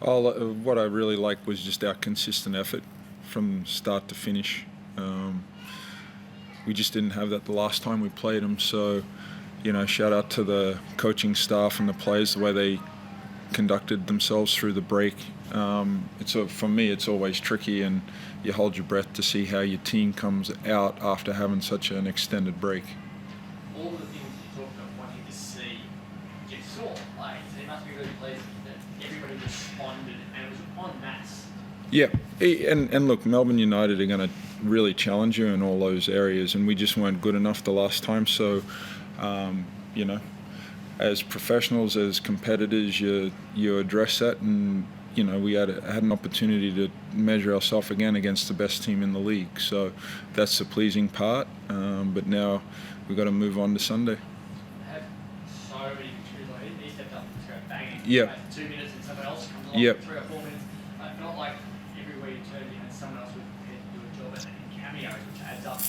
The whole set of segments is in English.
What I really liked was just our consistent effort from start to finish. We just didn't have that the last time we played them. So, shout out to the coaching staff and the players, the way they conducted themselves through the break. For me, it's always tricky, and you hold your breath to see how your team comes out after having such an extended break. All the things you talked about wanting to see, you saw. So it must be really pleased that everybody responded, and it was en masse. Yeah, and look, Melbourne United are going to really challenge you in all those areas, and we just weren't good enough the last time. So, as professionals, as competitors, you address that, and we had an opportunity to measure ourselves again against the best team in the league. So that's the pleasing part. But now we've got to move on to Sunday. I have so many pictures. He stepped up and started banging. Yeah. 2 minutes, and someone else comes along. Yep. 3 or 4 minutes. Not like everywhere you turn, someone else would do a job, and cameos, which adds up to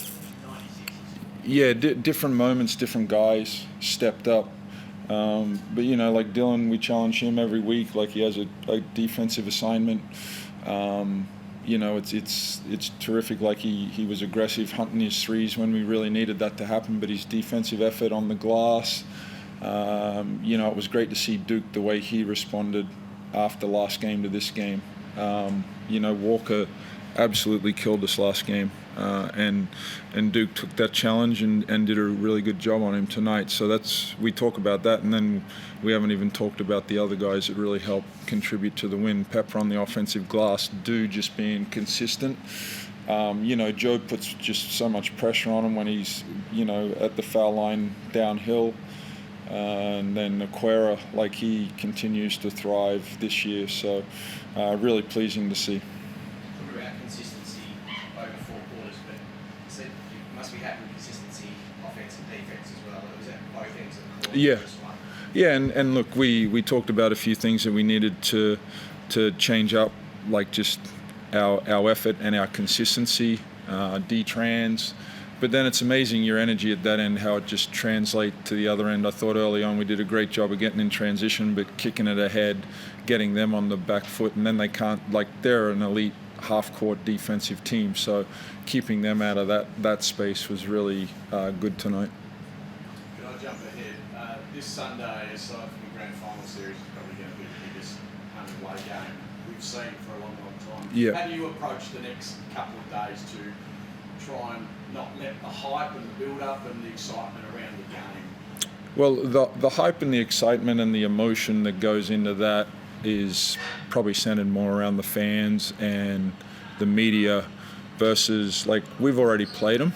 96. Yeah, different moments, different guys stepped up. But like Dylan, we challenge him every week. Like, he has a defensive assignment. It's terrific. Like, he was aggressive, hunting his threes when we really needed that to happen. But his defensive effort on the glass, it was great to see Duke, the way he responded after last game to this game. Walker absolutely killed us last game, and Duke took that challenge and did a really good job on him tonight. So we talk about that, and then we haven't even talked about the other guys that really helped contribute to the win. Pepper on the offensive glass, Dude just being consistent. Joe puts just so much pressure on him when he's at the foul line downhill. And then Aquera, he continues to thrive this year. So really pleasing to see. Talk about consistency over 4 quarters, but you said you must be happy with consistency, offense and defense as well. Was that both ends of the court? Yeah. Yeah, and look, we talked about a few things that we needed to change up, like just our effort and our consistency, D-trans. But then it's amazing your energy at that end, how it just translates to the other end. I thought early on we did a great job of getting in transition, but kicking it ahead, getting them on the back foot, and then they can't, they're an elite half-court defensive team, so keeping them out of that space was really good tonight. Can I jump ahead? This Sunday, aside from the Grand Final Series, is probably going to be the biggest away game we've seen for a long, long time. Yeah. How do you approach the next couple of days to try and not let the hype and the build-up and the excitement around the game? Well, the hype and the excitement and the emotion that goes into that is probably centered more around the fans and the media versus, we've already played them.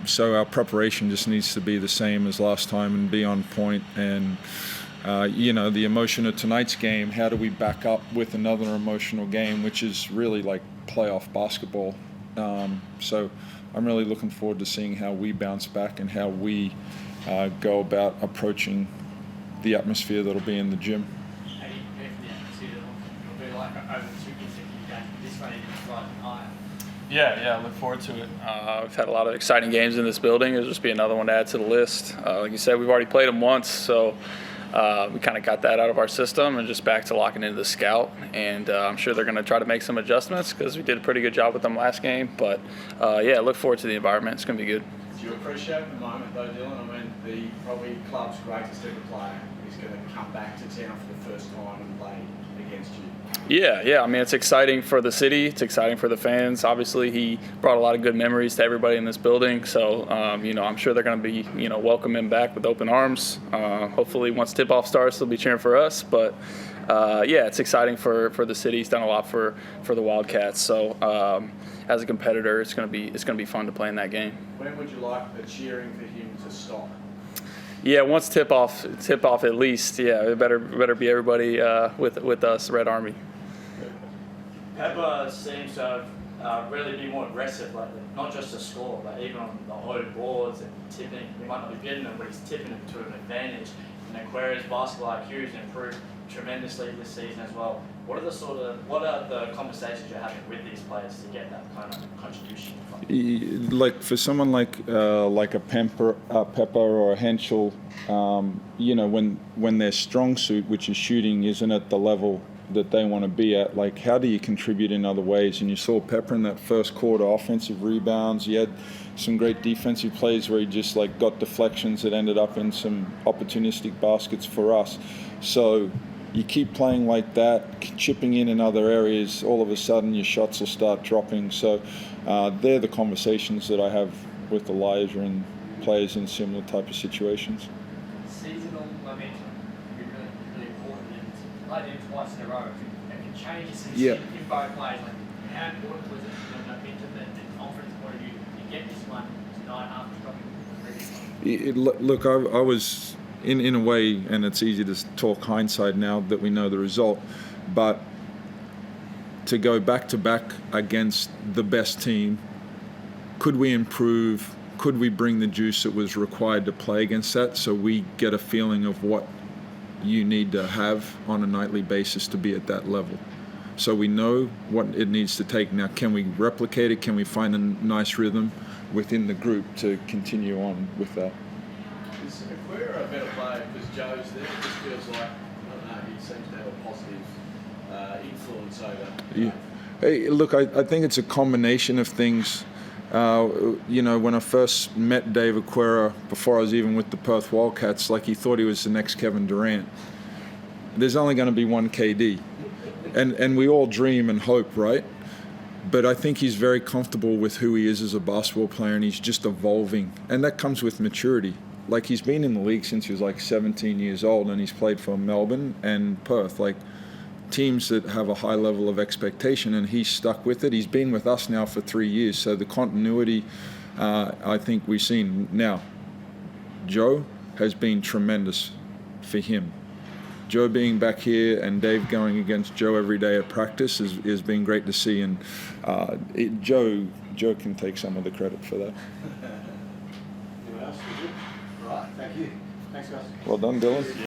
So our preparation just needs to be the same as last time and be on point. And, the emotion of tonight's game, how do we back up with another emotional game, which is really like playoff basketball. So I'm really looking forward to seeing how we bounce back and how we go about approaching the atmosphere that'll be in the gym. How do you prepare for the atmosphere that'll be like over 2 consecutive games, this one even riding higher? Yeah, I look forward to it. We've had a lot of exciting games in this building. It'll just be another one to add to the list. Like you said, we've already played them once, so we kind of got that out of our system and just back to locking into the scout. And I'm sure they're going to try to make some adjustments because we did a pretty good job with them last game. But, look forward to the environment. It's going to be good. Do you appreciate the moment, though, Dylan? I mean, the probably club's greatest ever player is going to come back to town for the first time and play against you. Yeah. I mean, it's exciting for the city. It's exciting for the fans. Obviously, he brought a lot of good memories to everybody in this building. So, I'm sure they're going to be, welcome him back with open arms. Hopefully, once tip-off starts, they'll be cheering for us. But, it's exciting for the city. He's done a lot for the Wildcats. So, as a competitor, it's going to be fun to play in that game. When would you like the cheering for him to stop? Yeah, once tip off at least. Yeah, it better be everybody with us, Red Army. Pepper seems to have really been more aggressive lately, not just to score, but even on the low boards and tipping. He might not be getting them, but he's tipping them to an advantage. And Aquaria's basketball IQ has improved tremendously this season as well. What are the conversations you're having with these players to get that kind of contribution from? Like for someone like a Pepper or a Henschel, you know, when their strong suit, which is shooting, isn't at the level that they want to be at, like how do you contribute in other ways? And you saw Pepper in that first quarter, offensive rebounds. He had some great defensive plays where he just like got deflections that ended up in some opportunistic baskets for us. So you keep playing like that, chipping in other areas, all of a sudden your shots will start dropping. So they're the conversations that I have with Elijah and players in similar type of situations. Seasonal momentum can be really, really important, and played them twice in a row. It can change the season in both plays. Like, how important was it from the momentum and confidence point of view to get this one tonight after dropping the previous one? Look, I was in a way, and it's easy to talk hindsight now that we know the result, but to go back to back against the best team, could we improve? Could we bring the juice that was required to play against that, so we get a feeling of what you need to have on a nightly basis to be at that level? So we know what it needs to take. Now, can we replicate it? Can we find a nice rhythm within the group to continue on with that? Is Aquaria a better player because Joe's there? It just feels like, I don't know, he seems to have a positive influence over. Yeah. Hey, look, I think it's a combination of things. You know, when I first met Dave Aquera, before I was even with the Perth Wildcats, like he thought he was the next Kevin Durant. There's only going to be one KD. And we all dream and hope, right? But I think he's very comfortable with who he is as a basketball player, and he's just evolving. And that comes with maturity. Like, he's been in the league since he was like 17 years old, and he's played for Melbourne and Perth, like teams that have a high level of expectation, and he's stuck with it. He's been with us now for 3 years, so the continuity, I think we've seen. Now, Joe has been tremendous for him. Joe being back here and Dave going against Joe every day at practice has been great to see, and Joe can take some of the credit for that. Anyone else? Right, thank you. Thanks, guys. Well done, Dylan.